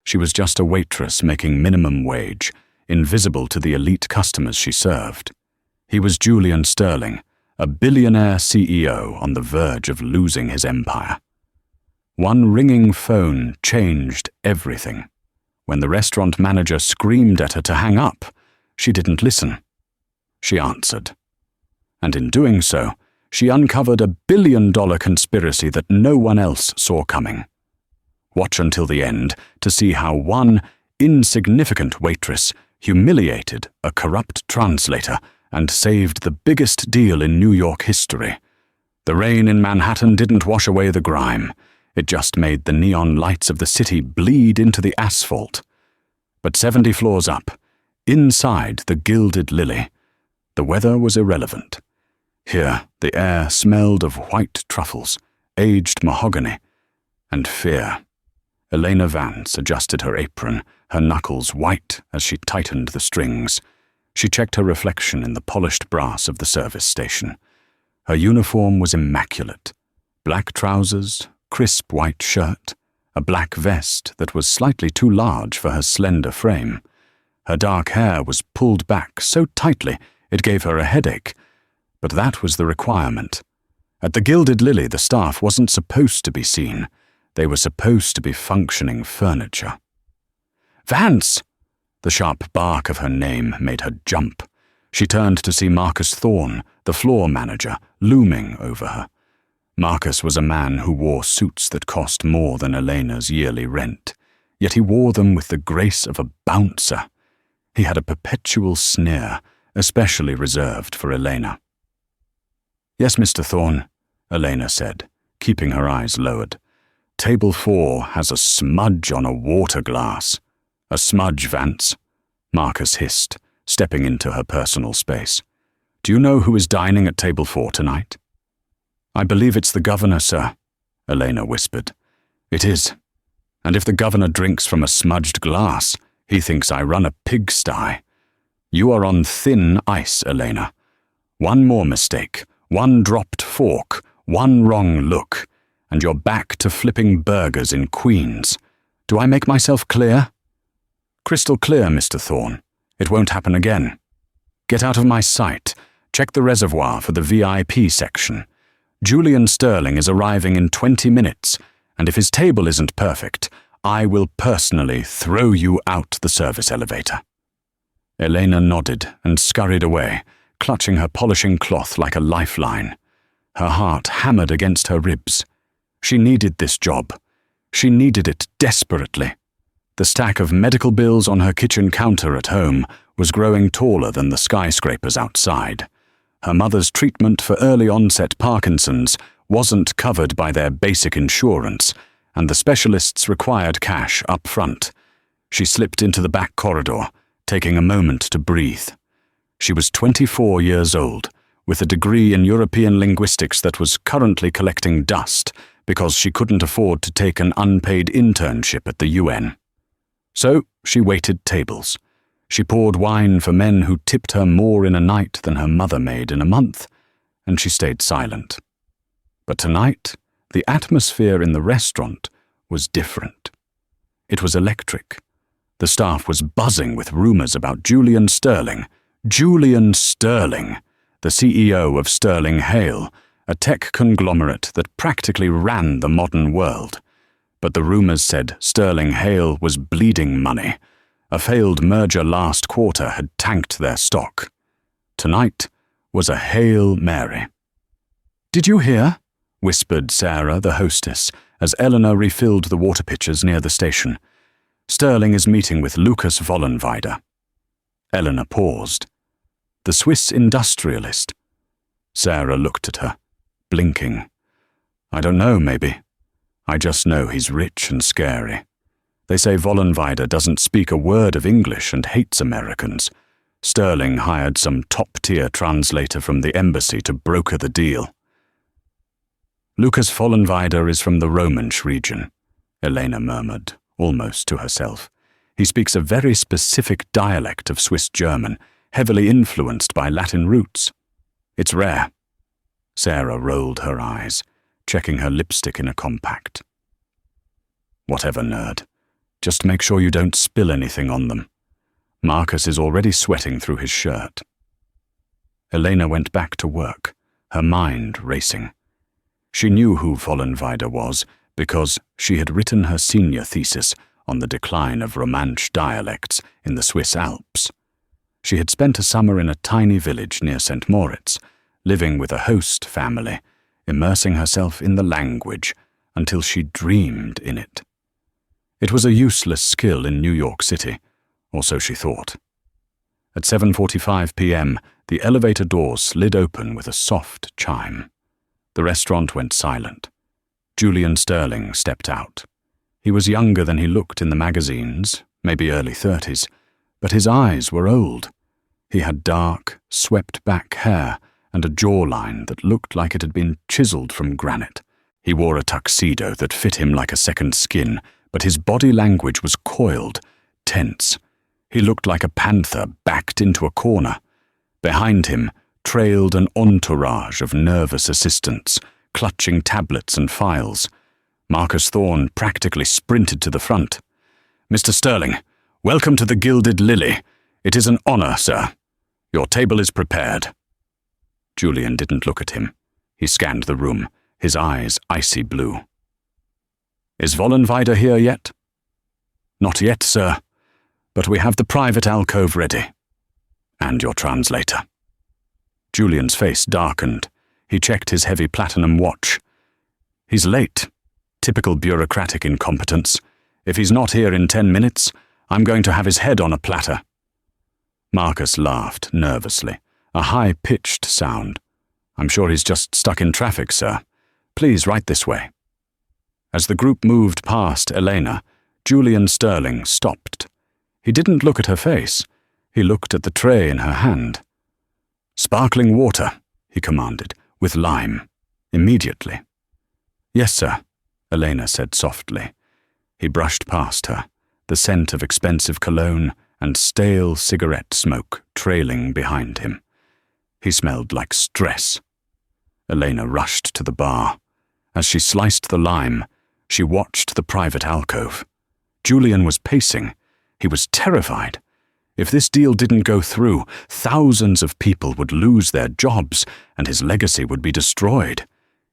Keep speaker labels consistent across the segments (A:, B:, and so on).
A: She was just a waitress making minimum wage, invisible to the elite customers she served. He was Julian Sterling, a billionaire CEO on the verge of losing his empire. One ringing phone changed everything. When the restaurant manager screamed at her to hang up, she didn't listen. She answered. And in doing so, she uncovered $1 billion conspiracy that no one else saw coming. Watch until the end to see how one insignificant waitress humiliated a corrupt translator and saved the biggest deal in New York history. The rain in Manhattan didn't wash away the grime. It just made the neon lights of the city bleed into the asphalt. But 70 floors up, inside the Gilded Lily, the weather was irrelevant. Here, the air smelled of white truffles, aged mahogany, and fear. Elena Vance adjusted her apron, her knuckles white as she tightened the strings. She checked her reflection in the polished brass of the service station. Her uniform was immaculate. Black trousers, crisp white shirt, a black vest that was slightly too large for her slender frame. Her dark hair was pulled back so tightly it gave her a headache. But that was the requirement. At the Gilded Lily, the staff wasn't supposed to be seen. They were supposed to be functioning furniture. "Vance!" The sharp bark of her name made her jump. She turned to see Marcus Thorne, the floor manager, looming over her. Marcus was a man who wore suits that cost more than Elena's yearly rent, yet he wore them with the grace of a bouncer. He had a perpetual sneer, especially reserved for Elena. "Yes, Mr. Thorne," Elena said, keeping her eyes lowered. "Table 4 has a smudge on a water glass." "A smudge, Vance," Marcus hissed, stepping into her personal space. "Do you know who is dining at table 4 tonight?" "I believe it's the governor, sir," Elena whispered. "It is. And if the governor drinks from a smudged glass, he thinks I run a pigsty. You are on thin ice, Elena. One more mistake, one dropped fork, one wrong look, and you're back to flipping burgers in Queens. Do I make myself clear?" "Crystal clear, Mr. Thorne. It won't happen again. Get out of my sight. Check the reservoir for the VIP section. Julian Sterling is arriving in 20 minutes, and if his table isn't perfect, I will personally throw you out the service elevator." Elena nodded and scurried away, clutching her polishing cloth like a lifeline. Her heart hammered against her ribs. She needed this job. She needed it desperately. The stack of medical bills on her kitchen counter at home was growing taller than the skyscrapers outside. Her mother's treatment for early-onset Parkinson's wasn't covered by their basic insurance, and the specialists required cash up front. She slipped into the back corridor, taking a moment to breathe. She was 24 years old, with a degree in European linguistics that was currently collecting dust because she couldn't afford to take an unpaid internship at the UN. So she waited tables. She poured wine for men who tipped her more in a night than her mother made in a month, and she stayed silent. But tonight, the atmosphere in the restaurant was different. It was electric. The staff was buzzing with rumors about Julian Sterling. Julian Sterling, the CEO of Sterling Hale, a tech conglomerate that practically ran the modern world. But the rumors said Sterling Hale was bleeding money. A failed merger last quarter had tanked their stock. Tonight was a Hail Mary. "Did you hear?" whispered Sarah, the hostess, as Elena refilled the water pitchers near the station. "Sterling is meeting with Lucas Vollenweider." Elena paused. "The Swiss industrialist?" Sarah looked at her, blinking. "I don't know, maybe. I just know he's rich and scary. They say Vollenweider doesn't speak a word of English and hates Americans. Sterling hired some top-tier translator from the embassy to broker the deal." "Lucas Vollenweider is from the Romansh region," Elena murmured, almost to herself. "He speaks a very specific dialect of Swiss German, heavily influenced by Latin roots. It's rare." Sarah rolled her eyes, checking her lipstick in a compact. "Whatever, nerd. Just make sure you don't spill anything on them. Marcus is already sweating through his shirt. Elena went back to work, her mind racing. She knew who Vollenweider was because she had written her senior thesis on the decline of Romansch dialects in the Swiss Alps. She had spent a summer in a tiny village near St. Moritz, living with a host family, immersing herself in the language until she dreamed in it. It was a useless skill in New York City, or so she thought. At 7:45 p.m., the elevator doors slid open with a soft chime. The restaurant went silent. Julian Sterling stepped out. He was younger than he looked in the magazines, maybe early 30s, but his eyes were old. He had dark, swept-back hair and a jawline that looked like it had been chiseled from granite. He wore a tuxedo that fit him like a second skin, but his body language was coiled, tense. He looked like a panther backed into a corner. Behind him trailed an entourage of nervous assistants, clutching tablets and files. Marcus Thorne practically sprinted to the front. "Mr. Sterling, welcome to the Gilded Lily. It is an honor, sir. Your table is prepared." Julian didn't look at him. He scanned the room, his eyes icy blue. "Is Vollenweider here yet?" "Not yet, sir, but we have the private alcove ready. And your translator." Julian's face darkened. He checked his heavy platinum watch. "He's late. Typical bureaucratic incompetence. If he's not here in 10 minutes, I'm going to have his head on a platter." Marcus laughed nervously, a high-pitched sound. "I'm sure he's just stuck in traffic, sir. Please, right this way." As the group moved past Elena, Julian Sterling stopped. He didn't look at her face. He looked at the tray in her hand. "Sparkling water," he commanded, "with lime. Immediately." "Yes, sir," Elena said softly. He brushed past her, the scent of expensive cologne and stale cigarette smoke trailing behind him. He smelled like stress. Elena rushed to the bar. As she sliced the lime, she watched the private alcove. Julian was pacing. He was terrified. If this deal didn't go through, thousands of people would lose their jobs and his legacy would be destroyed.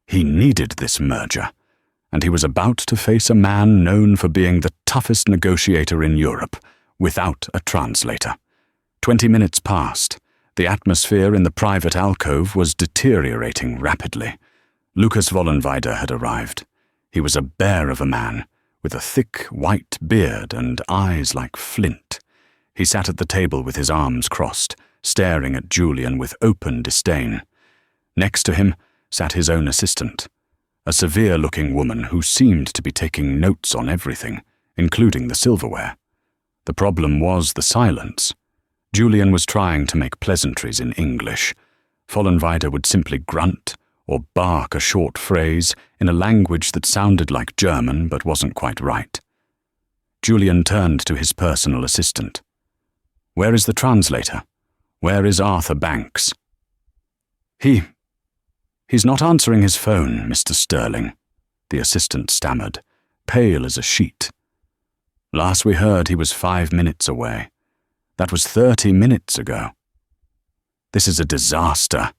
A: He needed this merger, and he was about to face a man known for being the toughest negotiator in Europe, without a translator. 20 minutes passed. The atmosphere in the private alcove was deteriorating rapidly. Lucas Vollenweider had arrived. He was a bear of a man, with a thick white beard and eyes like flint. He sat at the table with his arms crossed, staring at Julian with open disdain. Next to him sat his own assistant, a severe-looking woman who seemed to be taking notes on everything, including the silverware. The problem was the silence. Julian was trying to make pleasantries in English. Vollenweider would simply grunt or bark a short phrase in a language that sounded like German but wasn't quite right. Julian turned to his personal assistant. "Where is the translator? Where is Arthur Banks?" He's not answering his phone, Mr. Sterling," the assistant stammered, pale as a sheet. "Last we heard he was 5 minutes away. That was 30 minutes ago." "This is a disaster,"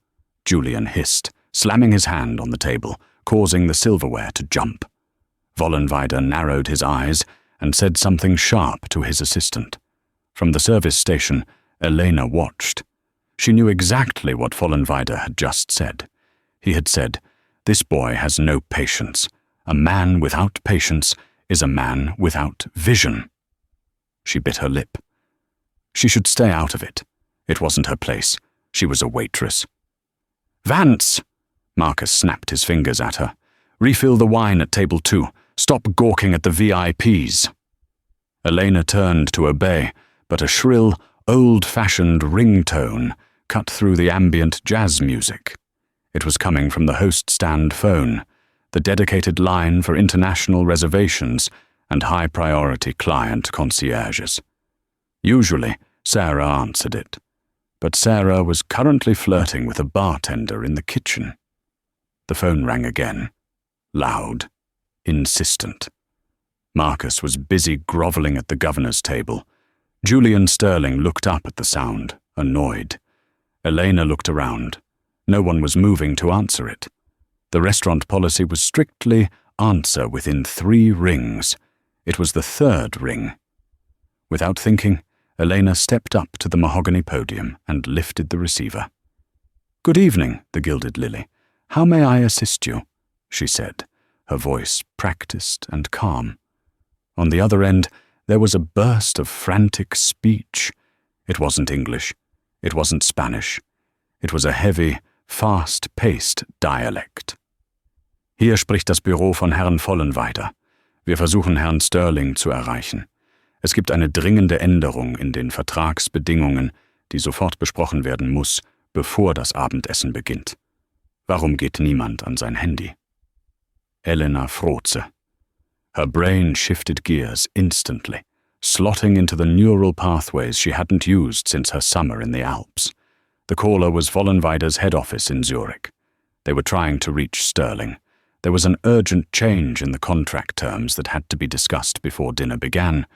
A: Julian hissed, slamming his hand on the table, causing the silverware to jump. Vollenweider narrowed his eyes and said something sharp to his assistant. From the service station, Elena watched. She knew exactly what Vollenweider had just said. He had said, "This boy has no patience. A man without patience is a man without vision." She bit her lip. She should stay out of it. It wasn't her place. She was a waitress. "Vance!" Marcus snapped his fingers at her. "Refill the wine at table 2. Stop gawking at the VIPs." Elena turned to obey, but a shrill, old-fashioned ringtone cut through the ambient jazz music. It was coming from the host stand phone, the dedicated line for international reservations and high-priority client concierges. Usually, Sarah answered it, but Sarah was currently flirting with a bartender in the kitchen. The phone rang again, loud, insistent. Marcus was busy groveling at the governor's table. Julian Sterling looked up at the sound, annoyed. Elena looked around. No one was moving to answer it. The restaurant policy was strictly answer within 3 rings. It was the 3rd ring. Without thinking, Elena stepped up to the mahogany podium and lifted the receiver. "Good evening, the Gilded Lily. How may I assist you?" she said, her voice practiced and calm. On the other end, there was a burst of frantic speech. It wasn't English. It wasn't Spanish. It was a heavy, fast-paced dialect. "Hier spricht das Büro von Herrn Vollenweider. Wir versuchen, Herrn Sterling zu erreichen. Es gibt eine dringende Änderung in den Vertragsbedingungen, die sofort besprochen werden muss, bevor das Abendessen beginnt. Warum geht niemand an sein Handy?" Elena froze. Her brain shifted gears instantly, slotting into the neural pathways she hadn't used since her summer in the Alps. The caller was Vollenweider's head office in Zurich. They were trying to reach Sterling. There was an urgent change in the contract terms that had to be discussed before dinner began,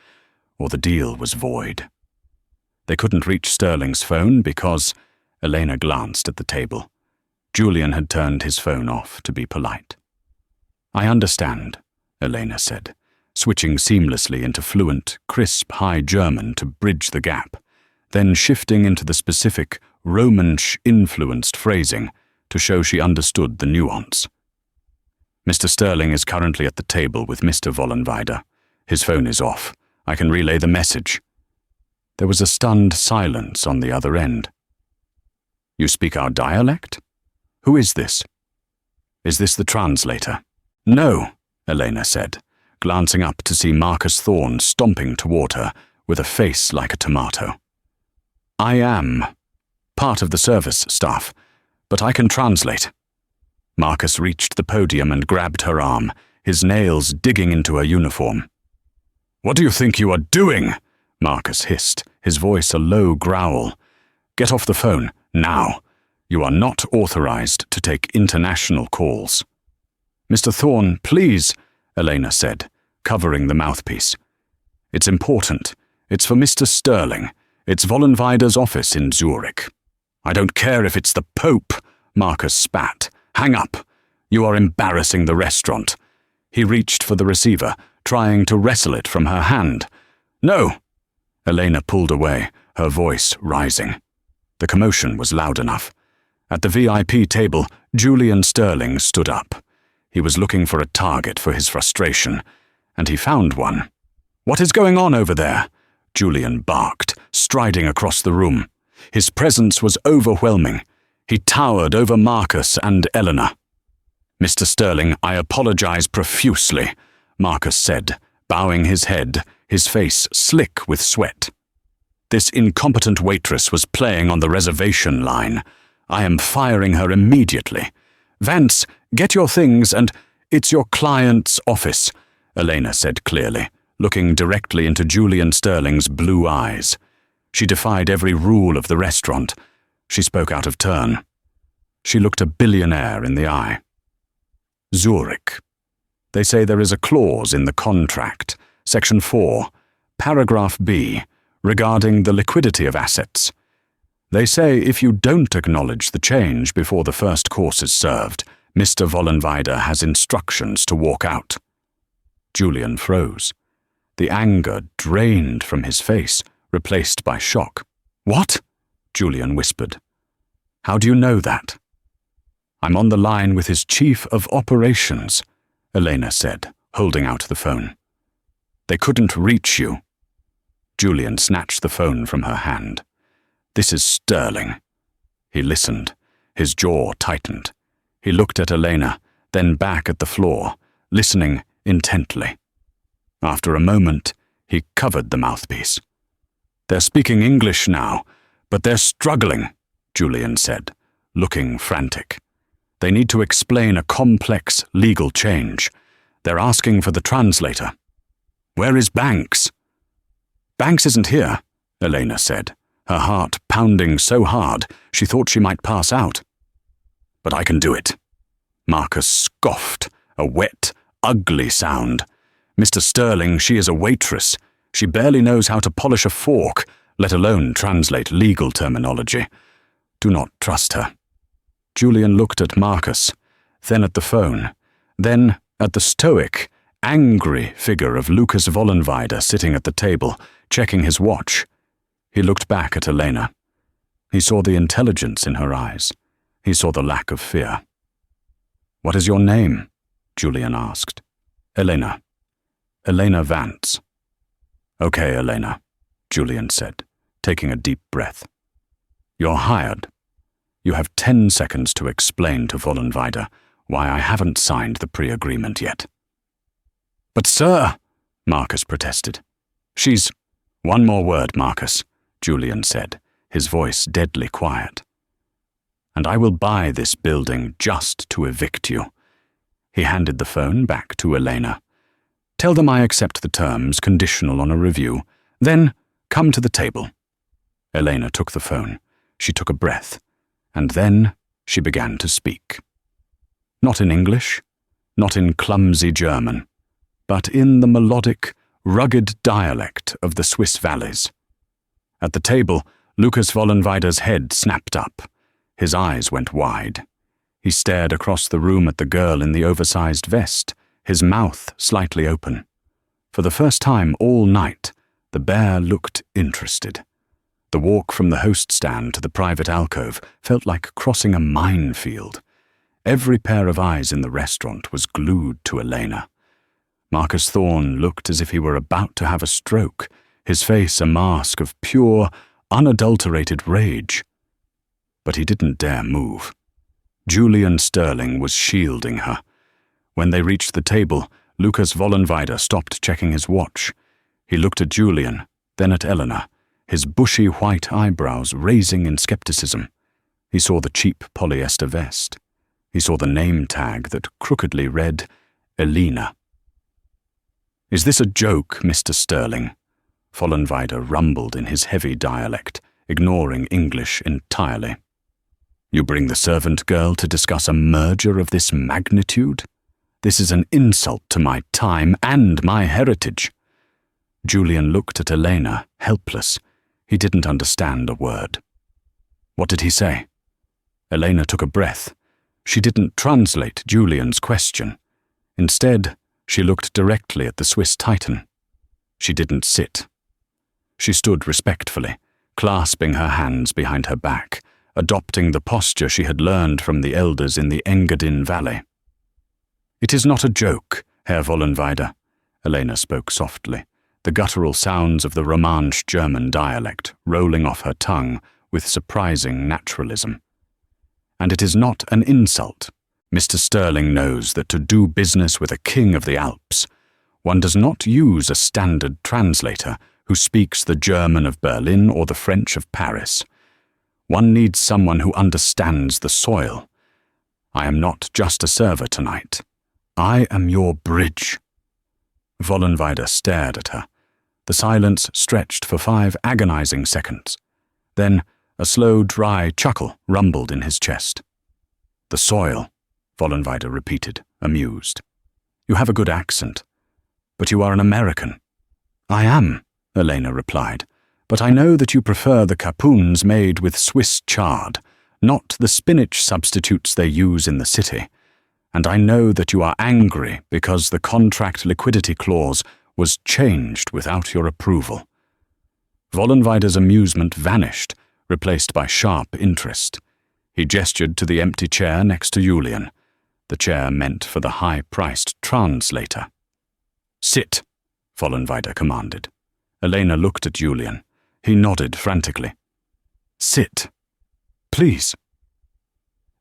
A: or the deal was void. They couldn't reach Sterling's phone because Elena glanced at the table. Julian had turned his phone off to be polite. "I understand," Elena said, switching seamlessly into fluent, crisp High German to bridge the gap, then shifting into the specific, Romansh-influenced phrasing to show she understood the nuance. "Mr. Sterling is currently at the table with Mr. Vollenweider. His phone is off. I can relay the message." There was a stunned silence on the other end. "You speak our dialect? Who is this? Is this the translator?" "No," Elena said, glancing up to see Marcus Thorne stomping toward her with a face like a tomato. "I am part of the service staff, but I can translate." Marcus reached the podium and grabbed her arm, his nails digging into her uniform. "What do you think you are doing?" Marcus hissed, his voice a low growl. "Get off the phone, now. You are not authorized to take international calls." "Mr. Thorne, please," Elena said, covering the mouthpiece. "It's important. It's for Mr. Sterling. It's Vollenweider's office in Zurich." "I don't care if it's the Pope," Marcus spat. "Hang up. You are embarrassing the restaurant." He reached for the receiver, trying to wrestle it from her hand. "No!" Elena pulled away, her voice rising. The commotion was loud enough. At the VIP table, Julian Sterling stood up. He was looking for a target for his frustration, and he found one. "What is going on over there?" Julian barked, striding across the room. His presence was overwhelming. He towered over Marcus and Elena. "Mr. Sterling, I apologize profusely," Marcus said, bowing his head, his face slick with sweat. "This incompetent waitress was playing on the reservation line. I am firing her immediately. Vance, get your things and—" "It's your client's office," Elena said clearly, looking directly into Julian Sterling's blue eyes. She defied every rule of the restaurant. She spoke out of turn. She looked a billionaire in the eye. "Zurich. They say there is a clause in the contract, Section 4, Paragraph B, regarding the liquidity of assets. They say if you don't acknowledge the change before the first course is served, Mr. Vollenweider has instructions to walk out." Julian froze. The anger drained from his face, replaced by shock. "What?" Julian whispered. "How do you know that?" "I'm on the line with his chief of operations," Elena said, holding out the phone. "They couldn't reach you." Julian snatched the phone from her hand. "This is Sterling." He listened. His jaw tightened. He looked at Elena, then back at the floor, listening intently. After a moment, he covered the mouthpiece. "They're speaking English now, but they're struggling," Julian said, looking frantic. "They need to explain a complex legal change. They're asking for the translator." "Where is Banks?" "Banks isn't here," Elena said, her heart pounding so hard she thought she might pass out. "But I can do it." Marcus scoffed, a wet, ugly sound. Mr. Sterling, she is a waitress. She barely knows how to polish a fork, let alone translate legal terminology. Do not trust her." Julian looked at Marcus, then at the phone, then at the stoic, angry figure of Lucas Vollenweider sitting at the table, checking his watch. He looked back at Elena. He saw the intelligence in her eyes. He saw the lack of fear. "What is your name?" Julian asked. "Elena. Elena Vance." "Okay, Elena," Julian said, taking a deep breath. "You're hired. You have 10 seconds to explain to Vollenweider why I haven't signed the pre-agreement yet." "But sir," Marcus protested. "She's—" "One more word, Marcus," Julian said, his voice deadly quiet. "And I will buy this building just to evict you." He handed the phone back to Elena. "Tell them I accept the terms conditional on a review. Then come to the table." Elena took the phone. She took a breath. And then she began to speak. Not in English, not in clumsy German, but in the melodic, rugged dialect of the Swiss valleys. At the table, Lucas Vollenweider's head snapped up. His eyes went wide. He stared across the room at the girl in the oversized vest, his mouth slightly open. For the first time all night, the bear looked interested. The walk from the host stand to the private alcove felt like crossing a minefield. Every pair of eyes in the restaurant was glued to Elena. Marcus Thorne looked as if he were about to have a stroke, his face a mask of pure, unadulterated rage. But he didn't dare move. Julian Sterling was shielding her. When they reached the table, Lucas Vollenweider stopped checking his watch. He looked at Julian, then at Elena, his bushy white eyebrows raising in skepticism. He saw the cheap polyester vest. He saw the name tag that crookedly read, Elena. "Is this a joke, Mr. Sterling?" Vollenweider rumbled in his heavy dialect, ignoring English entirely. "You bring the servant girl to discuss a merger of this magnitude? This is an insult to my time and my heritage." Julian looked at Elena, helpless. He didn't understand a word. What did he say? Elena took a breath. She didn't translate Julian's question. Instead, she looked directly at the Swiss Titan. She didn't sit. She stood respectfully, clasping her hands behind her back, adopting the posture she had learned from the elders in the Engadin Valley. "It is not a joke, Herr Vollenweider," Elena spoke softly, the guttural sounds of the Romansh German dialect rolling off her tongue with surprising naturalism. "And it is not an insult. Mr. Sterling knows that to do business with a king of the Alps, one does not use a standard translator who speaks the German of Berlin or the French of Paris. One needs someone who understands the soil. I am not just a server tonight. I am your bridge." Vollenweider stared at her. The silence stretched for 5 agonizing seconds. Then a slow, dry chuckle rumbled in his chest. "The soil," Vollenweider repeated, amused. "You have a good accent, but you are an American." "I am," Elena replied, "but I know that you prefer the capoons made with Swiss chard, not the spinach substitutes they use in the city. And I know that you are angry because the contract liquidity clause was changed without your approval." Vollenweider's amusement vanished, replaced by sharp interest. He gestured to the empty chair next to Julian, the chair meant for the high-priced translator. "Sit," Vollenweider commanded. Elena looked at Julian. He nodded frantically. "Sit. Please."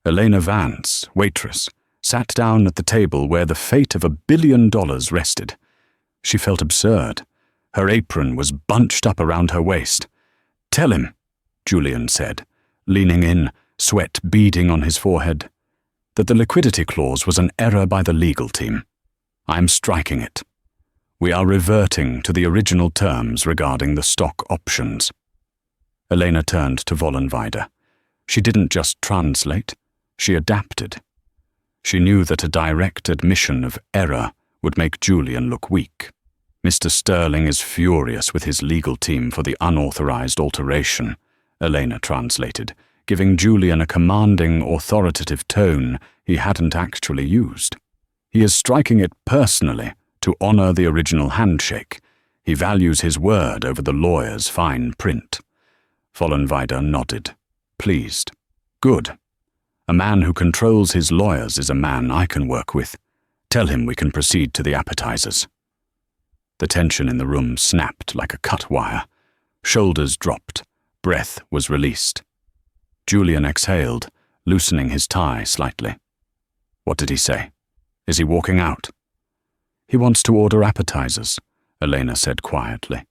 A: Elena Vance, waitress, sat down at the table where the fate of $1 billion rested. She felt absurd. Her apron was bunched up around her waist. "Tell him," Julian said, leaning in, sweat beading on his forehead, "that the liquidity clause was an error by the legal team. I am striking it. We are reverting to the original terms regarding the stock options." Elena turned to Vollenweider. She didn't just translate, she adapted. She knew that a direct admission of error would make Julian look weak. Mr. Sterling is furious with his legal team for the unauthorized alteration, Elena translated, giving Julian a commanding, authoritative tone he hadn't actually used. He is striking it personally to honor the original handshake. He values his word over the lawyer's fine print. Vollenweider nodded, pleased. Good. A man who controls his lawyers is a man I can work with. Tell him we can proceed to the appetizers. The tension in the room snapped like a cut wire. Shoulders dropped. Breath was released. Julian exhaled, loosening his tie slightly. What did he say? Is he walking out? He wants to order appetizers, Elena said quietly.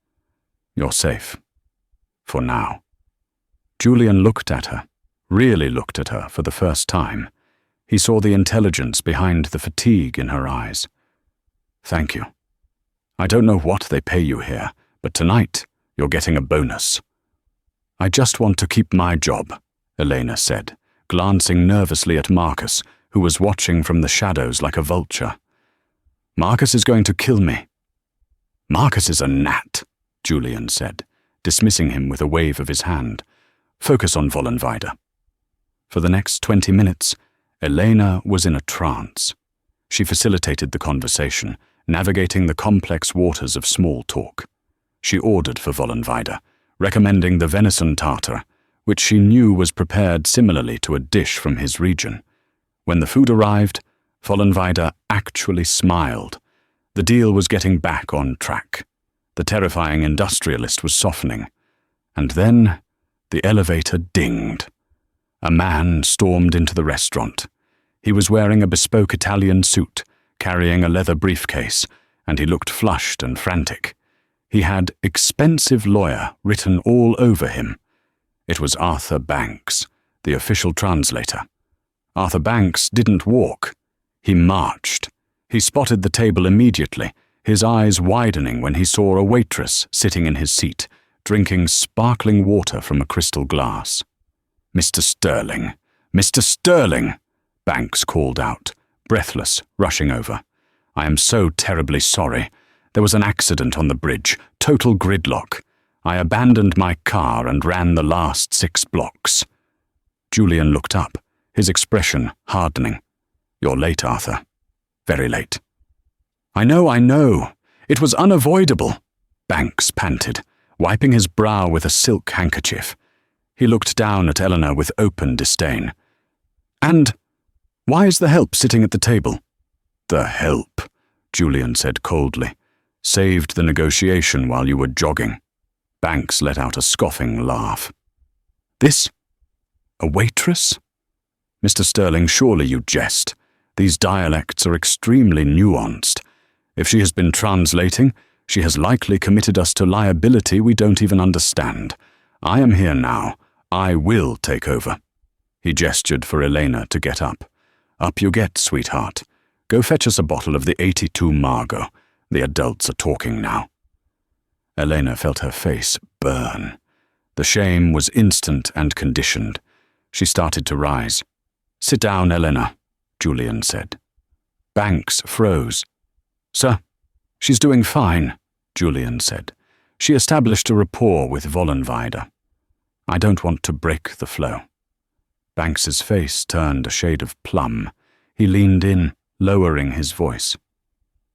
A: You're safe. For now. Julian looked at her, really looked at her for the first time. He saw the intelligence behind the fatigue in her eyes. Thank you. I don't know what they pay you here, but tonight you're getting a bonus. I just want to keep my job, Elena said, glancing nervously at Marcus, who was watching from the shadows like a vulture. Marcus is going to kill me. Marcus is a gnat, Julian said, dismissing him with a wave of his hand. Focus on Vollenweider. For the next 20 minutes, Elena was in a trance. She facilitated the conversation, navigating the complex waters of small talk. She ordered for Vollenweider, recommending the venison tartar, which she knew was prepared similarly to a dish from his region. When the food arrived, Vollenweider actually smiled. The deal was getting back on track. The terrifying industrialist was softening. And then the elevator dinged. A man stormed into the restaurant. He was wearing a bespoke Italian suit, carrying a leather briefcase, and he looked flushed and frantic. He had "expensive lawyer" written all over him. It was Arthur Banks, the official translator. Arthur Banks didn't walk. He marched. He spotted the table immediately, his eyes widening when he saw a waitress sitting in his seat, drinking sparkling water from a crystal glass. Mr. Sterling! Mr. Sterling! Banks called out, breathless, rushing over. I am so terribly sorry. There was an accident on the bridge, total gridlock. I abandoned my car and ran the last 6 blocks. Julian looked up, his expression hardening. You're late, Arthur. Very late. I know. It was unavoidable, Banks panted, wiping his brow with a silk handkerchief. He looked down at Elena with open disdain. And why is the help sitting at the table? The help, Julian said coldly. Saved the negotiation while you were jogging. Banks let out a scoffing laugh. This? A waitress? Mr. Sterling, surely you jest. These dialects are extremely nuanced. If she has been translating, she has likely committed us to liability we don't even understand. I am here now. I will take over. He gestured for Elena to get up. Up you get, sweetheart. Go fetch us a bottle of the 82 Margot. The adults are talking now. Elena felt her face burn. The shame was instant and conditioned. She started to rise. Sit down, Elena, Julian said. Banks froze. Sir, she's doing fine, Julian said. She established a rapport with Vollenweider. I don't want to break the flow. Banks's face turned a shade of plum. He leaned in, lowering his voice.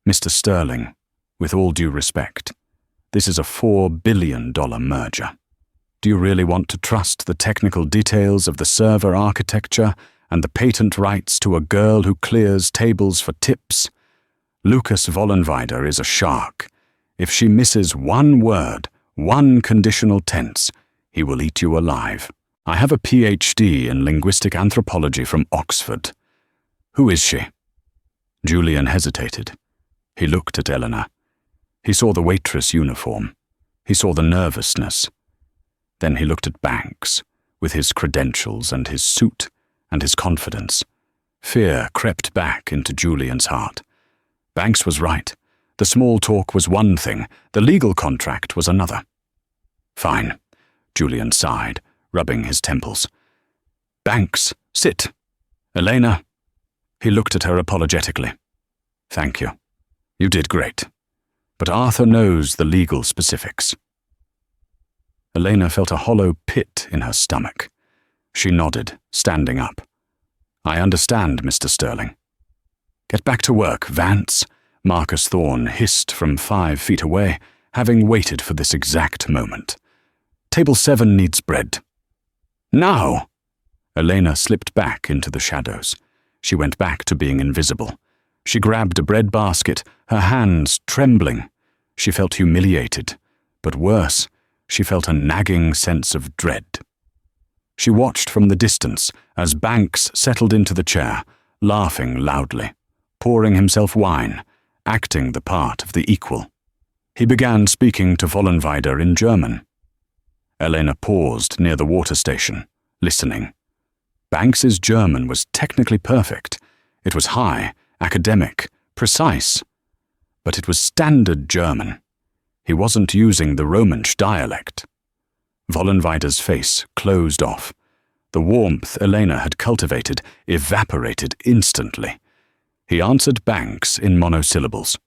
A: Mr. Sterling, with all due respect, this is a $4 billion merger. Do you really want to trust the technical details of the server architecture and the patent rights to a girl who clears tables for tips? Lucas Vollenweider is a shark. If she misses one word, one conditional tense, he will eat you alive. I have a PhD in linguistic anthropology from Oxford. Who is she? Julian hesitated. He looked at Elena. He saw the waitress uniform. He saw the nervousness. Then he looked at Banks, with his credentials and his suit and his confidence. Fear crept back into Julian's heart. Banks was right. The small talk was one thing, the legal contract was another. Fine, Julian sighed, rubbing his temples. Banks, sit. Elena. He looked at her apologetically. Thank you. You did great. But Arthur knows the legal specifics. Elena felt a hollow pit in her stomach. She nodded, standing up. I understand, Mr. Sterling. Get back to work, Vance, Marcus Thorne hissed from 5 feet away, having waited for this exact moment. Table 7 needs bread. Now! Elena slipped back into the shadows. She went back to being invisible. She grabbed a bread basket, her hands trembling. She felt humiliated, but worse, she felt a nagging sense of dread. She watched from the distance as Banks settled into the chair, laughing loudly, pouring himself wine, acting the part of the equal. He began speaking to Vollenweider in German. Elena paused near the water station, listening. Banks's German was technically perfect. It was high, academic, precise. But it was standard German. He wasn't using the Romansch dialect. Vollenweider's face closed off. The warmth Elena had cultivated evaporated instantly. He answered Banks in monosyllables.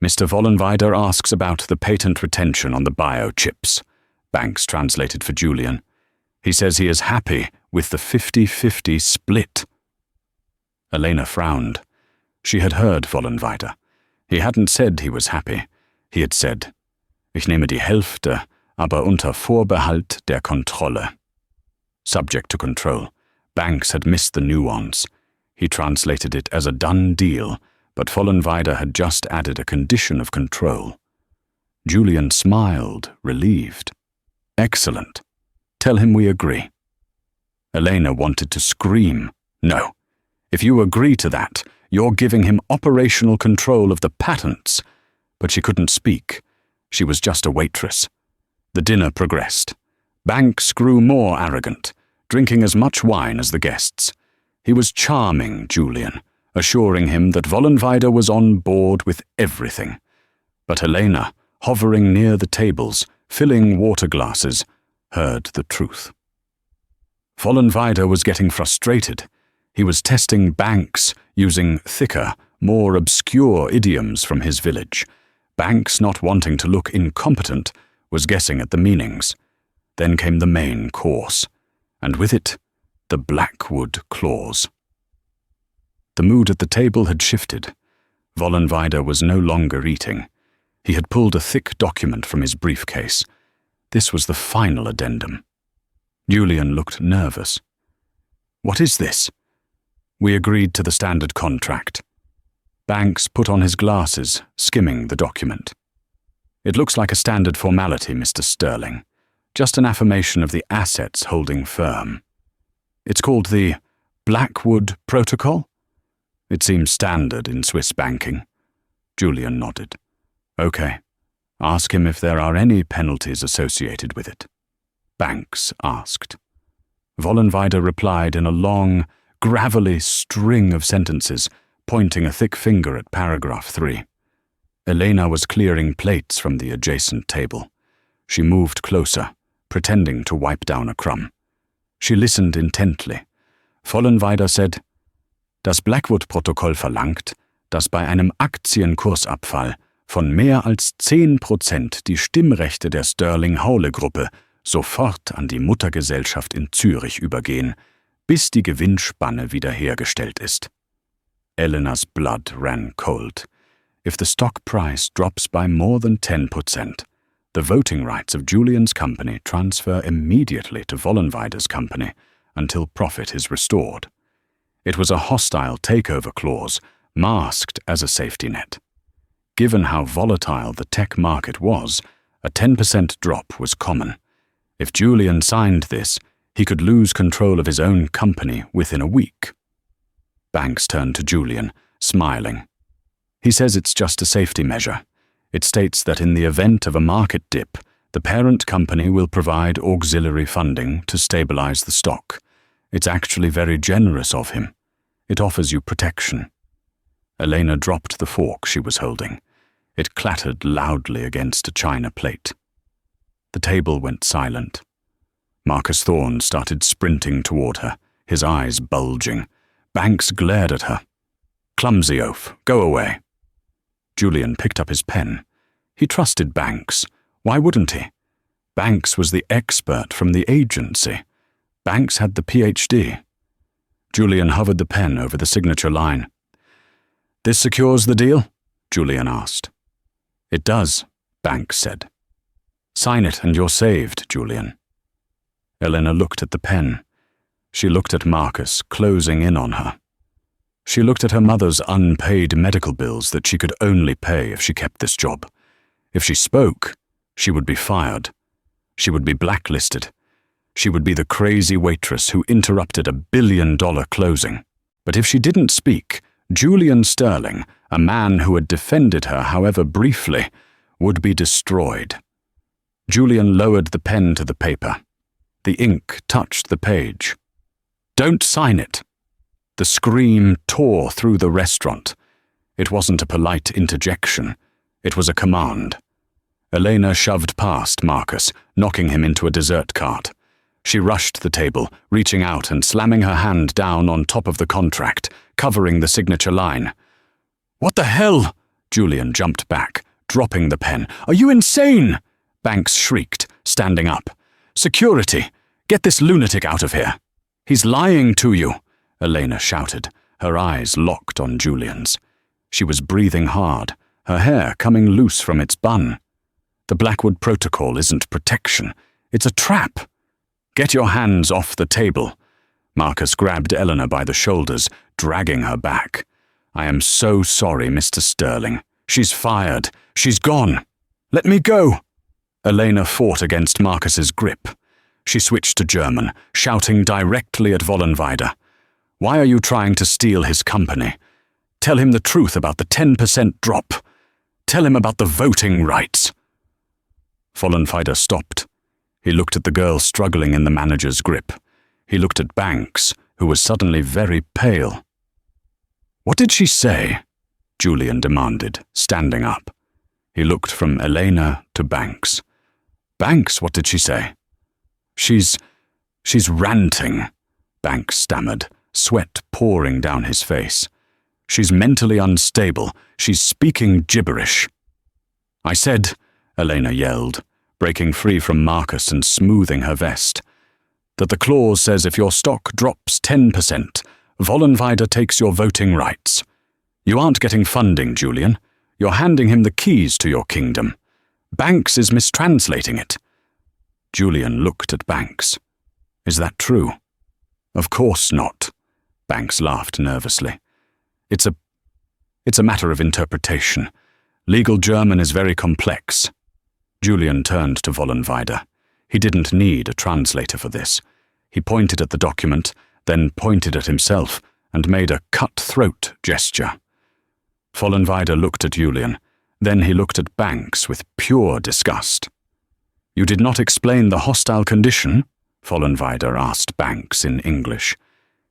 A: Mr. Vollenweider asks about the patent retention on the biochips. Banks translated for Julian. He says he is happy with the 50-50 split. Elena frowned. She had heard Vollenweider. He hadn't said he was happy. He had said, Ich nehme die Hälfte, aber unter Vorbehalt der Kontrolle. Subject to control. Banks had missed the nuance. He translated it as a done deal, but Vollenweider had just added a condition of control. Julian smiled, relieved. Excellent. Tell him we agree. Elena wanted to scream. No. If you agree to that, you're giving him operational control of the patents. But she couldn't speak. She was just a waitress. The dinner progressed. Banks grew more arrogant, drinking as much wine as the guests. He was charming Julian, assuring him that Vollenweider was on board with everything. But Elena, hovering near the tables, filling water glasses, heard the truth. Vollenweider was getting frustrated. He was testing Banks, using thicker, more obscure idioms from his village. Banks, not wanting to look incompetent, was guessing at the meanings. Then came the main course, and with it, the Blackwood clause. The mood at the table had shifted. Vollenweider was no longer eating. He had pulled a thick document from his briefcase. This was the final addendum. Julian looked nervous. What is this? We agreed to the standard contract. Banks put on his glasses, skimming the document. It looks like a standard formality, Mr. Sterling. Just an affirmation of the assets holding firm. It's called the Blackwood Protocol? It seems standard in Swiss banking. Julian nodded. Okay. Ask him if there are any penalties associated with it. Banks asked. Vollenweider replied in a long, gravelly string of sentences, pointing a thick finger at paragraph 3. Elena was clearing plates from the adjacent table. She moved closer, pretending to wipe down a crumb. She listened intently. Vollenweider said, Das Blackwood-Protokoll verlangt, dass bei einem Aktienkursabfall von mehr als 10% die Stimmrechte der Sterling-Howle-Gruppe sofort an die Muttergesellschaft in Zürich übergehen, bis die Gewinnspanne wiederhergestellt ist. Elena's blood ran cold. If the stock price drops by more than 10%, the voting rights of Julian's company transfer immediately to Vollenweider's company until profit is restored. It was a hostile takeover clause, masked as a safety net. Given how volatile the tech market was, a 10% drop was common. If Julian signed this, he could lose control of his own company within a week. Banks turned to Julian, smiling. He says it's just a safety measure. It states that in the event of a market dip, the parent company will provide auxiliary funding to stabilize the stock. It's actually very generous of him. It offers you protection. Elena dropped the fork she was holding. It clattered loudly against a china plate. The table went silent. Marcus Thorne started sprinting toward her, his eyes bulging. Banks glared at her. Clumsy oaf, go away. Julian picked up his pen. He trusted Banks. Why wouldn't he? Banks was the expert from the agency. Banks had the PhD. Julian hovered the pen over the signature line. "This secures the deal?" Julian asked. "It does," Banks said. "Sign it and you're saved, Julian." Elena looked at the pen. She looked at Marcus closing in on her. She looked at her mother's unpaid medical bills that she could only pay if she kept this job. If she spoke, she would be fired. She would be blacklisted. She would be the crazy waitress who interrupted a billion-dollar closing. But if she didn't speak, Julian Sterling, a man who had defended her, however briefly, would be destroyed. Julian lowered the pen to the paper. The ink touched the page. "Don't sign it." The scream tore through the restaurant. It wasn't a polite interjection. It was a command. Elena shoved past Marcus, knocking him into a dessert cart. She rushed the table, reaching out and slamming her hand down on top of the contract, covering the signature line. "What the hell?" Julian jumped back, dropping the pen. "Are you insane?" Banks shrieked, standing up. "Security! Get this lunatic out of here!" "He's lying to you," Elena shouted, her eyes locked on Julian's. She was breathing hard, her hair coming loose from its bun. "The Blackwood Protocol isn't protection. It's a trap." "Get your hands off the table." Marcus grabbed Elena by the shoulders, dragging her back. "I am so sorry, Mr. Sterling. She's fired. She's gone. Let me go." Elena fought against Marcus's grip. She switched to German, shouting directly at Vollenweider. "Why are you trying to steal his company? Tell him the truth about the 10% drop. Tell him about the voting rights." Vollenweider stopped. He looked at the girl struggling in the manager's grip. He looked at Banks, who was suddenly very pale. "What did she say?" Julian demanded, standing up. He looked from Elena to Banks. "Banks, what did she say?" She's ranting," Banks stammered, sweat pouring down his face. "She's mentally unstable. She's speaking gibberish." "I said," Elena yelled, breaking free from Marcus and smoothing her vest, "that the clause says if your stock drops 10%, Vollenweider takes your voting rights. You aren't getting funding, Julian. You're handing him the keys to your kingdom. Banks is mistranslating it." Julian looked at Banks. "Is that true?" "Of course not," Banks laughed nervously. It's a matter of interpretation. Legal German is very complex." Julian turned to Vollenweider. He didn't need a translator for this. He pointed at the document, then pointed at himself, and made a cut-throat gesture. Vollenweider looked at Julian. Then he looked at Banks with pure disgust. "You did not explain the hostile condition?" Vollenweider asked Banks in English.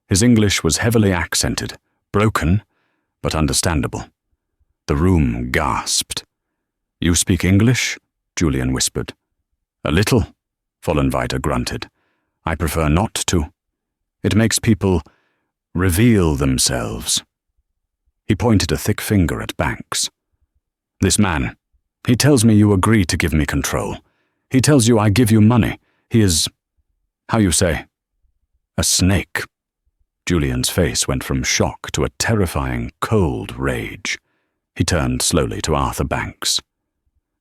A: His English was heavily accented, broken, but understandable. The room gasped. "You speak English?" Julian whispered. "A little," Vollenweider grunted. "I prefer not to. It makes people reveal themselves." He pointed a thick finger at Banks. "This man, he tells me you agree to give me control. He tells you I give you money. He is, how you say, a snake." Julian's face went from shock to a terrifying, cold rage. He turned slowly to Arthur Banks.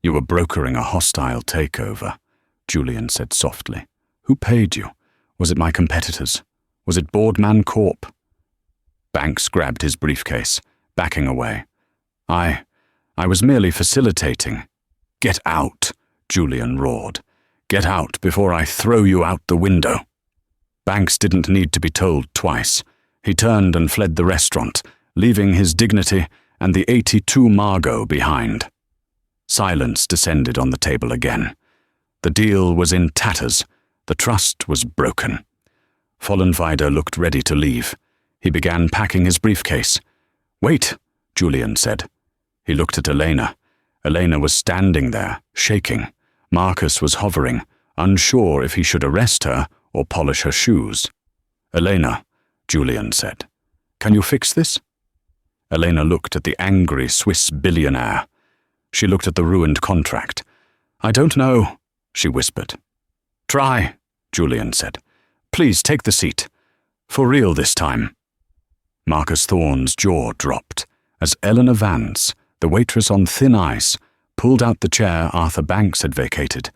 A: "You were brokering a hostile takeover," Julian said softly. "Who paid you? Was it my competitors? Was it Boardman Corp?" Banks grabbed his briefcase, backing away. I was merely facilitating." "Get out," Julian roared. "Get out before I throw you out the window." Banks didn't need to be told twice. He turned and fled the restaurant, leaving his dignity and the 82 Margot behind. Silence descended on the table again. The deal was in tatters. The trust was broken. Vollenweider looked ready to leave. He began packing his briefcase. "Wait," Julian said. He looked at Elena. Elena was standing there, shaking. Marcus was hovering, unsure if he should arrest her or polish her shoes. "Elena," Julian said, "can you fix this?" Elena looked at the angry Swiss billionaire. She looked at the ruined contract. "I don't know," she whispered. "Try," Julian said. "Please take the seat. For real this time." Marcus Thorne's jaw dropped as Eleanor Vance, the waitress on thin ice, pulled out the chair Arthur Banks had vacated,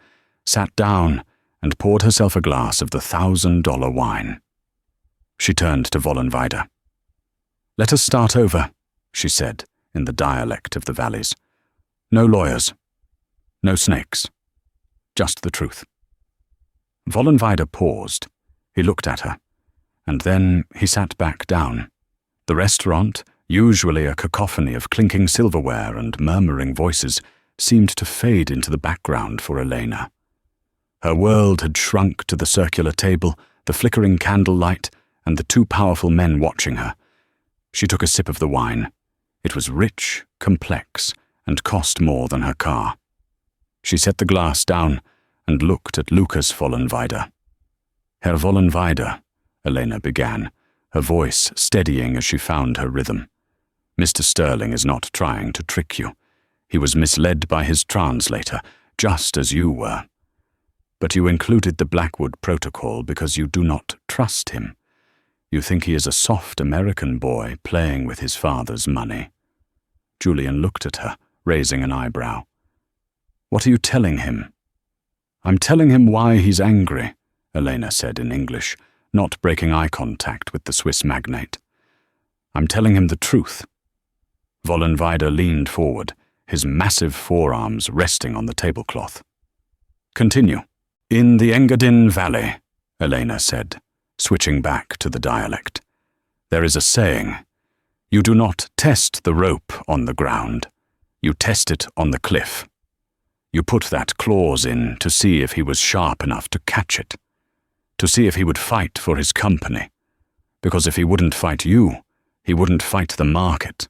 A: sat down, and poured herself a glass of the $1,000 wine. She turned to Vollenweider. "Let us start over," she said in the dialect of the valleys. "No lawyers. No snakes. Just the truth." Vollenweider paused. He looked at her, and then he sat back down. The restaurant, usually a cacophony of clinking silverware and murmuring voices, seemed to fade into the background for Elena. Her world had shrunk to the circular table, the flickering candlelight, and the two powerful men watching her. She took a sip of the wine. It was rich, complex, and cost more than her car. She set the glass down and looked at Lucas Vollenweider. "Herr Vollenweider," Elena began, her voice steadying as she found her rhythm. "Mr. Sterling is not trying to trick you. He was misled by his translator, just as you were. But you included the Blackwood Protocol because you do not trust him. You think he is a soft American boy playing with his father's money." Julian looked at her, raising an eyebrow. "What are you telling him?" "I'm telling him why he's angry," Elena said in English, not breaking eye contact with the Swiss magnate. "I'm telling him the truth." Vollenweider leaned forward, his massive forearms resting on the tablecloth. "Continue." "In the Engadin Valley," Elena said, switching back to the dialect, "there is a saying, you do not test the rope on the ground, you test it on the cliff. You put that clause in to see if he was sharp enough to catch it, to see if he would fight for his company, because if he wouldn't fight you, he wouldn't fight the market."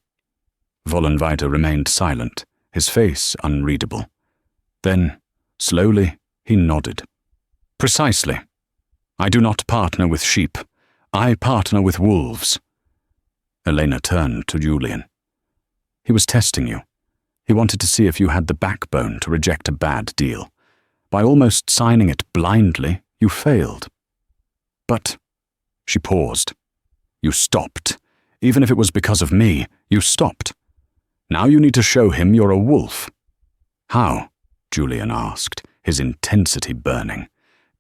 A: Vollenweider remained silent, his face unreadable. Then, slowly, he nodded. "Precisely. I do not partner with sheep. I partner with wolves." Elena turned to Julian. "He was testing you. He wanted to see if you had the backbone to reject a bad deal. By almost signing it blindly, you failed. But," she paused, "you stopped. Even if it was because of me, you stopped. Now you need to show him you're a wolf." "How?" Julian asked, his intensity burning.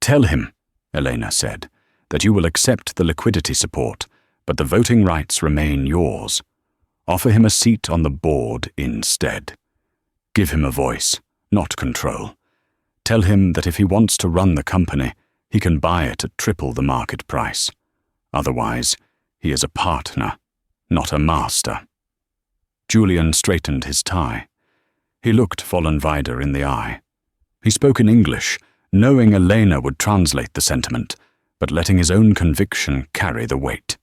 A: "Tell him," Elena said, "that you will accept the liquidity support, but the voting rights remain yours. Offer him a seat on the board instead. Give him a voice, not control. Tell him that if he wants to run the company, he can buy it at triple the market price. Otherwise, he is a partner, not a master." Julian straightened his tie. He looked Vollenweider in the eye. He spoke in English, knowing Elena would translate the sentiment, but letting his own conviction carry the weight.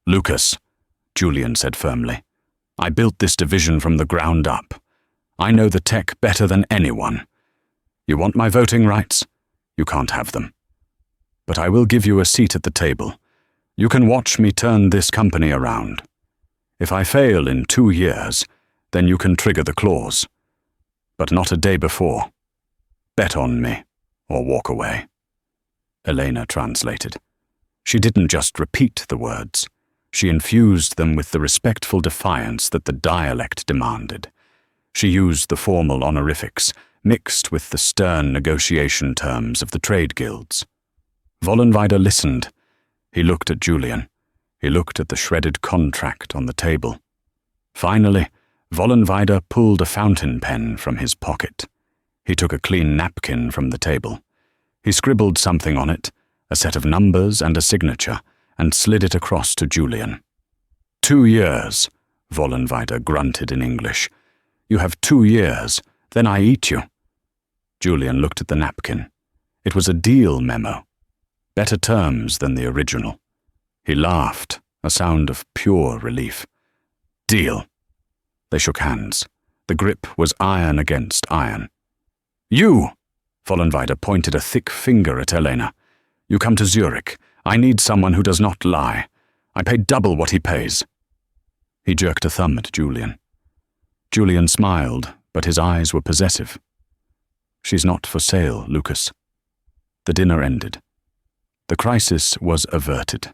A: "Lucas," Julian said firmly, "I built this division from the ground up. I know the tech better than anyone. You want my voting rights? You can't have them. But I will give you a seat at the table. You can watch me turn this company around. If I fail in 2 years, then you can trigger the clause. But not a day before. Bet on me, or walk away." Elena translated. She didn't just repeat the words. She infused them with the respectful defiance that the dialect demanded. She used the formal honorifics, mixed with the stern negotiation terms of the trade guilds. Vollenweider listened. He looked at Julian. He looked at the shredded contract on the table. Finally, Vollenweider pulled a fountain pen from his pocket. He took a clean napkin from the table. He scribbled something on it, a set of numbers and a signature, and slid it across to Julian. 2 years, Vollenweider grunted in English. "You have 2 years, then I eat you." Julian looked at the napkin. It was a deal memo. Better terms than the original. He laughed, a sound of pure relief. "Deal." They shook hands. The grip was iron against iron. "You!" Vollenweider pointed a thick finger at Elena. "You come to Zurich. I need someone who does not lie. I pay double what he pays." He jerked a thumb at Julian. Julian smiled, but his eyes were possessive. She's not for sale, Lucas. The dinner ended. The crisis was averted.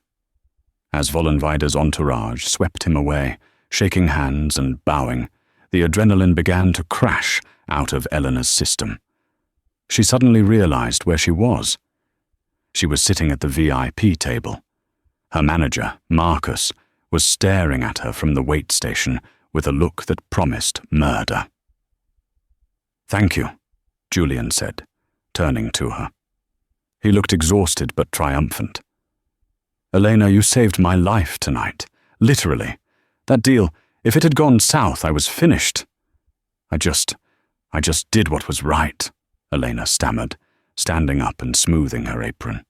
A: As Vollenweider's entourage swept him away, shaking hands and bowing, the adrenaline began to crash out of Elena's system. She suddenly realized where she was. She was sitting at the VIP table. Her manager, Marcus, was staring at her from the wait station with a look that promised murder. "Thank you," Julian said, turning to her. He looked exhausted but triumphant. "Elena, you saved my life tonight. Literally. That deal, if it had gone south, I was finished. I just did what was right," Elena stammered, standing up and smoothing her apron.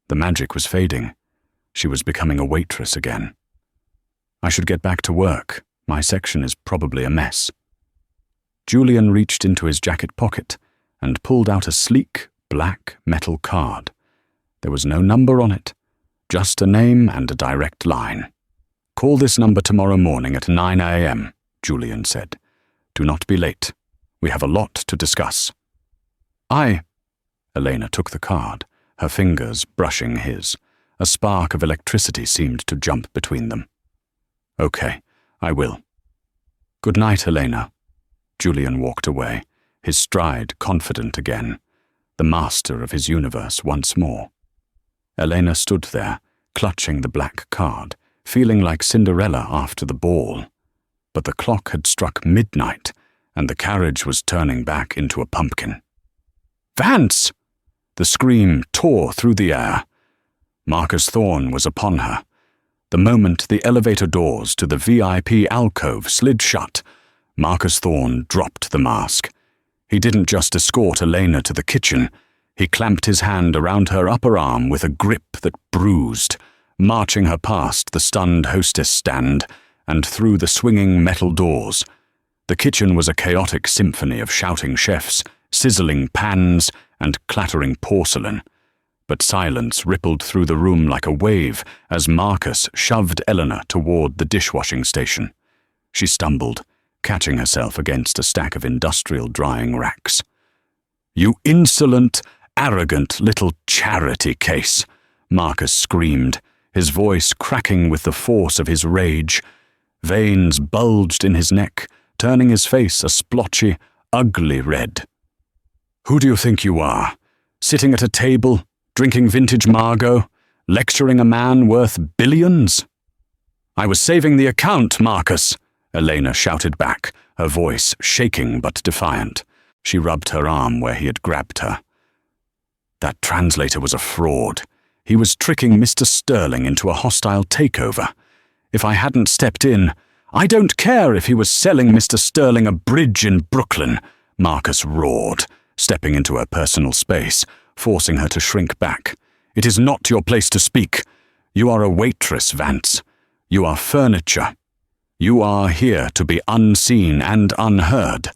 A: The magic was fading. She was becoming a waitress again. "I should get back to work. My section is probably a mess." Julian reached into his jacket pocket and pulled out a sleek, black metal card. There was no number on it, just a name and a direct line. "Call this number tomorrow morning at 9 a.m., Julian said. "Do not be late. We have a lot to discuss." Elena took the card, her fingers brushing his. A spark of electricity seemed to jump between them. "Okay, I will." "Good night, Elena." Julian walked away, his stride confident again, the master of his universe once more. Elena stood there, clutching the black card, feeling like Cinderella after the ball. But the clock had struck midnight, and the carriage was turning back into a pumpkin. "Vance!" The scream tore through the air. Marcus Thorne was upon her. The moment the elevator doors to the VIP alcove slid shut, Marcus Thorne dropped the mask. He didn't just escort Elena to the kitchen. He clamped his hand around her upper arm with a grip that bruised, marching her past the stunned hostess stand and through the swinging metal doors. The kitchen was a chaotic symphony of shouting chefs, sizzling pans, and clattering porcelain. But silence rippled through the room like a wave as Marcus shoved Elena toward the dishwashing station. She stumbled, catching herself against a stack of industrial drying racks. "You insolent, arrogant little charity case," Marcus screamed, his voice cracking with the force of his rage. Veins bulged in his neck, turning his face a splotchy, ugly red. "Who do you think you are? Sitting at a table, drinking vintage Margot, lecturing a man worth billions?" "I was saving the account, Marcus," Elena shouted back, her voice shaking but defiant. She rubbed her arm where he had grabbed her. "That translator was a fraud. He was tricking Mr. Sterling into a hostile takeover. If I hadn't stepped in, I don't care if he was selling Mr. Sterling a bridge in Brooklyn," Marcus roared, stepping into her personal space, forcing her to shrink back. "It is not your place to speak. You are a waitress, Vance. You are furniture. You are here to be unseen and unheard.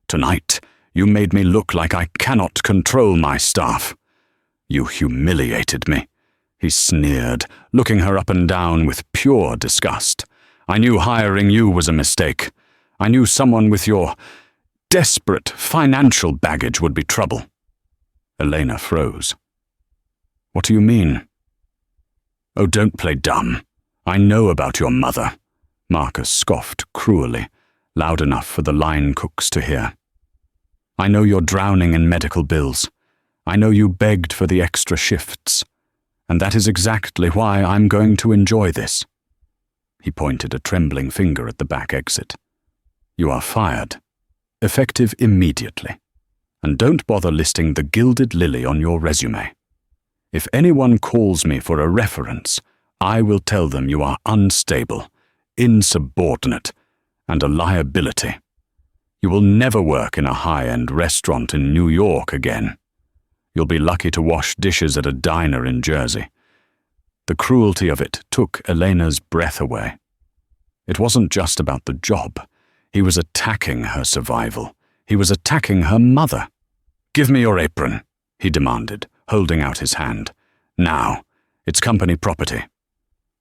A: Tonight, you made me look like I cannot control my staff. You humiliated me," he sneered, looking her up and down with pure disgust. "I knew hiring you was a mistake. I knew someone with your desperate financial baggage would be trouble." Elena froze. "What do you mean?" "Oh, don't play dumb. I know about your mother," Marcus scoffed cruelly, loud enough for the line cooks to hear. "I know you're drowning in medical bills. I know you begged for the extra shifts. And that is exactly why I'm going to enjoy this." He pointed a trembling finger at the back exit. "You are fired. Effective immediately. And don't bother listing the gilded lily on your resume. If anyone calls me for a reference, I will tell them you are unstable, insubordinate, and a liability. You will never work in a high-end restaurant in New York again. You'll be lucky to wash dishes at a diner in Jersey." The cruelty of it took Elena's breath away. It wasn't just about the job. He was attacking her survival. He was attacking her mother. "Give me your apron," he demanded, holding out his hand. "Now. It's company property."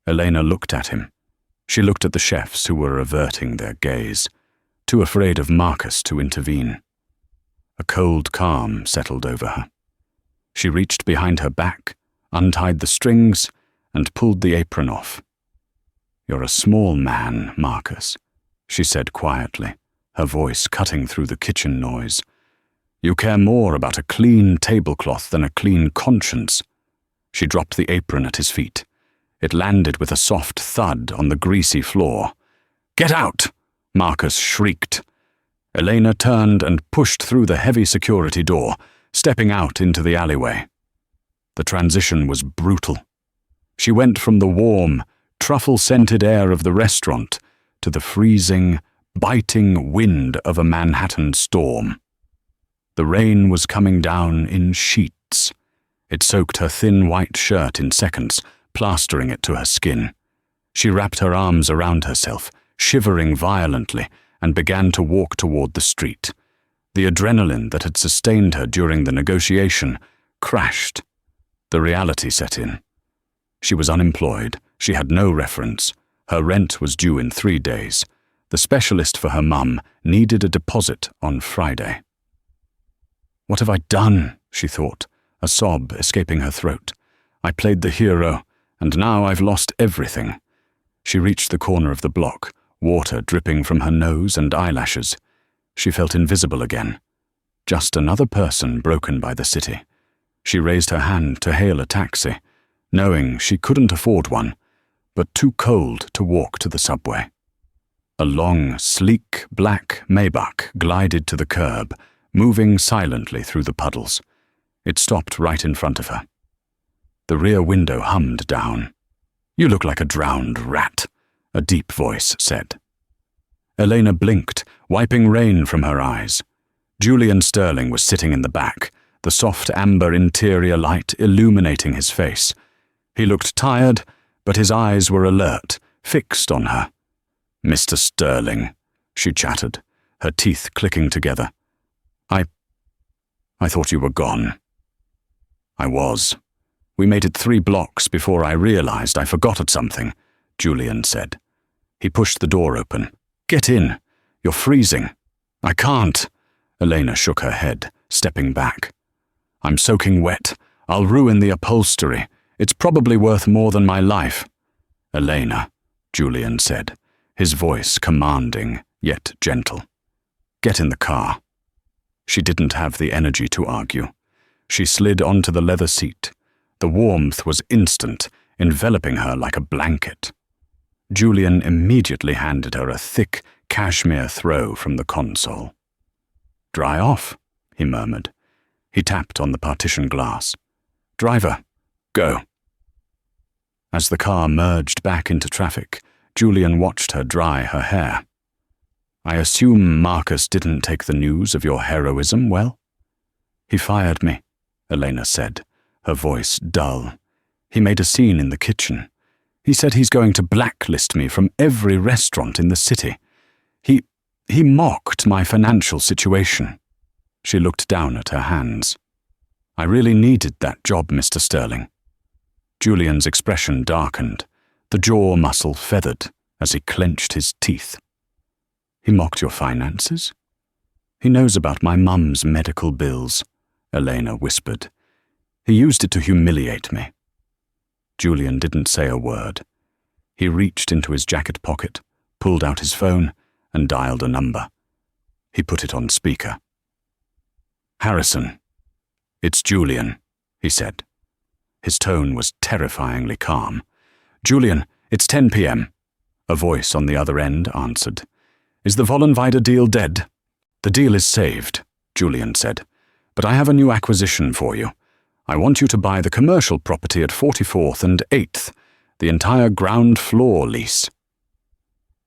A: Elena looked at him. She looked at the chefs who were averting their gaze, too afraid of Marcus to intervene. A cold calm settled over her. She reached behind her back, untied the strings, and pulled the apron off. "You're a small man, Marcus," she said quietly, her voice cutting through the kitchen noise. "You care more about a clean tablecloth than a clean conscience." She dropped the apron at his feet. It landed with a soft thud on the greasy floor. "Get out!" Marcus shrieked. Elena turned and pushed through the heavy security door, stepping out into the alleyway. The transition was brutal. She went from the warm, truffle-scented air of the restaurant to the freezing, biting wind of a Manhattan storm. The rain was coming down in sheets. It soaked her thin white shirt in seconds, plastering it to her skin. She wrapped her arms around herself, shivering violently, and began to walk toward the street. The adrenaline that had sustained her during the negotiation crashed. The reality set in. She was unemployed. She had no reference. Her rent was due in 3 days. The specialist for her mum needed a deposit on Friday. "What have I done?" she thought, a sob escaping her throat. "I played the hero, and now I've lost everything." She reached the corner of the block, water dripping from her nose and eyelashes. She felt invisible again. Just another person broken by the city. She raised her hand to hail a taxi, knowing she couldn't afford one, but too cold to walk to the subway. A long, sleek, black Maybach glided to the curb, moving silently through the puddles. It stopped right in front of her. The rear window hummed down. "You look like a drowned rat," a deep voice said. Elena blinked, wiping rain from her eyes. Julian Sterling was sitting in the back, the soft amber interior light illuminating his face. He looked tired, but his eyes were alert, fixed on her. "Mr. Sterling," she chattered, her teeth clicking together. I thought you were gone." "I was. We made it 3 blocks before I realized I forgot something," Julian said. He pushed the door open. "Get in. You're freezing." "I can't." Elena shook her head, stepping back. "I'm soaking wet. I'll ruin the upholstery. It's probably worth more than my life." "Elena," Julian said, his voice commanding yet gentle. "Get in the car." She didn't have the energy to argue. She slid onto the leather seat. The warmth was instant, enveloping her like a blanket. Julian immediately handed her a thick cashmere throw from the console. "Dry off," he murmured. He tapped on the partition glass. "Driver, go." As the car merged back into traffic, Julian watched her dry her hair. "I assume Marcus didn't take the news of your heroism well?" "He fired me," Elena said, her voice dull. "He made a scene in the kitchen. He said he's going to blacklist me from every restaurant in the city. He mocked my financial situation." She looked down at her hands. "I really needed that job, Mr. Sterling." Julian's expression darkened. The jaw muscle feathered as he clenched his teeth. "He mocked your finances?" "He knows about my mum's medical bills," Elena whispered. "He used it to humiliate me." Julian didn't say a word. He reached into his jacket pocket, pulled out his phone, and dialed a number. He put it on speaker. "Harrison, it's Julian," he said. His tone was terrifyingly calm. "Julian, it's 10 p.m. A voice on the other end answered. "Is the Vollenweider deal dead?" "The deal is saved," Julian said. "But I have a new acquisition for you. I want you to buy the commercial property at 44th and 8th, the entire ground floor lease."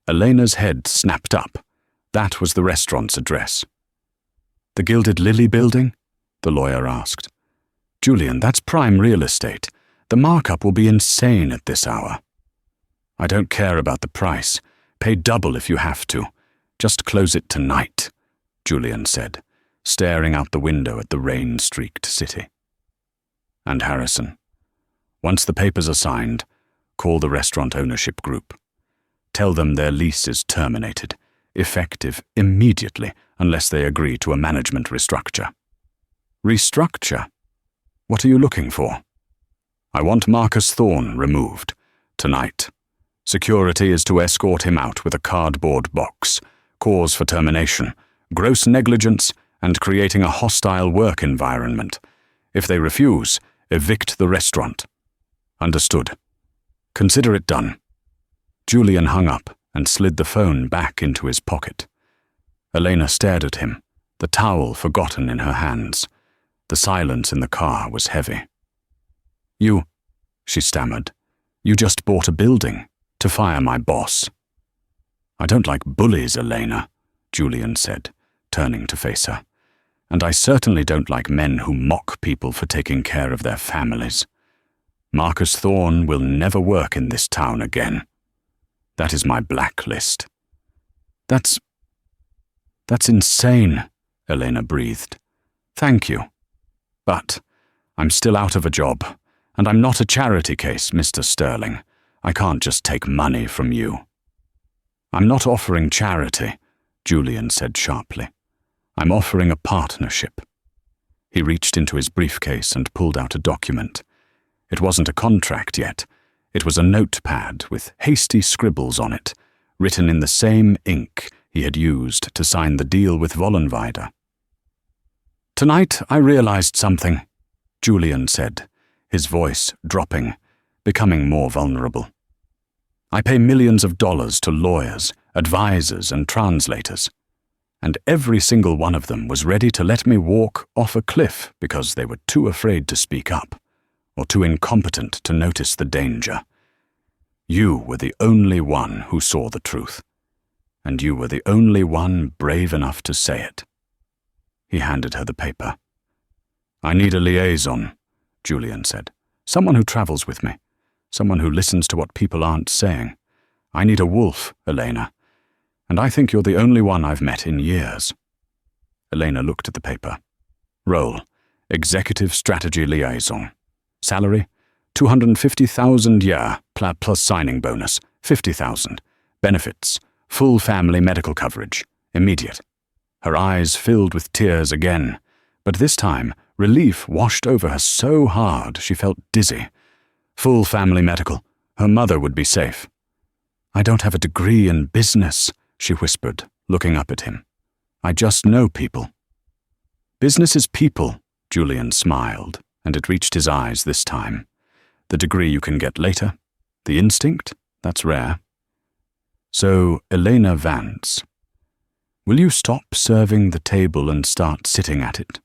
A: Elena's head snapped up. That was the restaurant's address. "The Gilded Lily building?" the lawyer asked. "Julian, that's prime real estate. The markup will be insane at this hour." "I don't care about the price. Pay double if you have to. Just close it tonight," Julian said, staring out the window at the rain-streaked city. "And Harrison, once the papers are signed, call the restaurant ownership group. Tell them their lease is terminated, effective immediately unless they agree to a management restructure. Restructure? What are you looking for? I want Marcus Thorne removed, tonight. Security is to escort him out with a cardboard box. Cause for termination, gross negligence, and creating a hostile work environment. If they refuse, evict the restaurant. Understood. Consider it done. Julian hung up and slid the phone back into his pocket. Elena stared at him, the towel forgotten in her hands. The silence in the car was heavy. You, she stammered, you just bought a building to fire my boss. I don't like bullies, Elena, Julian said, turning to face her. And I certainly don't like men who mock people for taking care of their families. Marcus Thorne will never work in this town again. That is my blacklist. That's insane, Elena breathed. Thank you. But I'm still out of a job, and I'm not a charity case, Mr. Sterling. I can't just take money from you. I'm not offering charity, Julian said sharply. I'm offering a partnership. He reached into his briefcase and pulled out a document. It wasn't a contract yet. It was a notepad with hasty scribbles on it, written in the same ink he had used to sign the deal with Vollenweider. Tonight I realized something, Julian said, his voice dropping, becoming more vulnerable. I pay millions of dollars to lawyers, advisors, and translators, and every single one of them was ready to let me walk off a cliff because they were too afraid to speak up, or too incompetent to notice the danger. You were the only one who saw the truth, and you were the only one brave enough to say it. He handed her the paper. I need a liaison, Julian said. Someone who travels with me. Someone who listens to what people aren't saying. I need a wolf, Elena. And I think you're the only one I've met in years. Elena looked at the paper. Role, Executive Strategy Liaison. Salary, $250,000 a year, plus signing bonus, $50,000. Benefits, full family medical coverage, immediate. Her eyes filled with tears again, but this time relief washed over her so hard she felt dizzy. Full family medical. Her mother would be safe. I don't have a degree in business, she whispered, looking up at him. I just know people. Business is people, Julian smiled, and it reached his eyes this time. The degree you can get later. The instinct? That's rare. So, Elena Vance, will you stop serving the table and start sitting at it?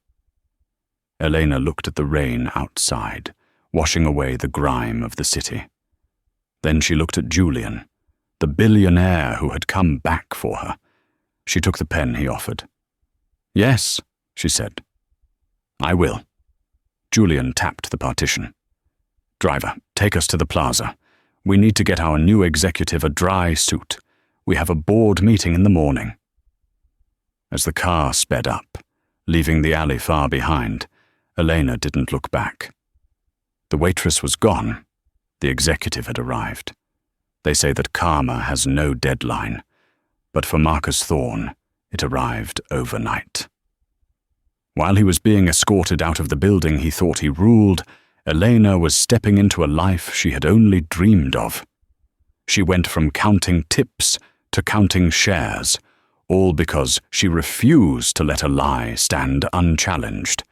A: Elena looked at the rain outside, washing away the grime of the city. Then she looked at Julian, the billionaire who had come back for her. She took the pen he offered. Yes, she said. I will. Julian tapped the partition. Driver, take us to the plaza. We need to get our new executive a dry suit. We have a board meeting in the morning. As the car sped up, leaving the alley far behind, Elena didn't look back. The waitress was gone. The executive had arrived. They say that karma has no deadline, but for Marcus Thorne, it arrived overnight. While he was being escorted out of the building he thought he ruled, Elena was stepping into a life she had only dreamed of. She went from counting tips to counting shares, all because she refused to let a lie stand unchallenged.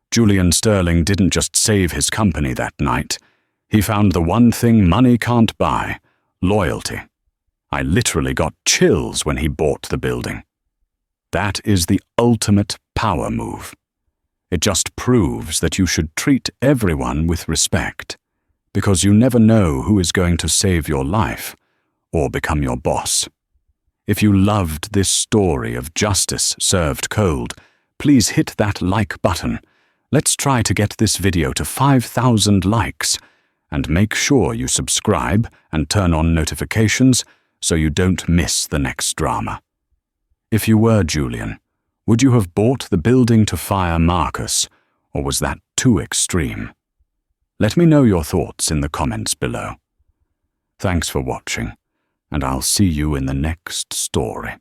A: Julian Sterling didn't just save his company that night. He found the one thing money can't buy, loyalty. I literally got chills when he bought the building. That is the ultimate power move. It just proves that you should treat everyone with respect, because you never know who is going to save your life or become your boss. If you loved this story of justice served cold, please hit that like button. Let's try to get this video to 5,000 likes, and make sure you subscribe and turn on notifications so you don't miss the next drama. If you were Julian, would you have bought the building to fire Marcus, or was that too extreme? Let me know your thoughts in the comments below. Thanks for watching. and I'll see you in the next story.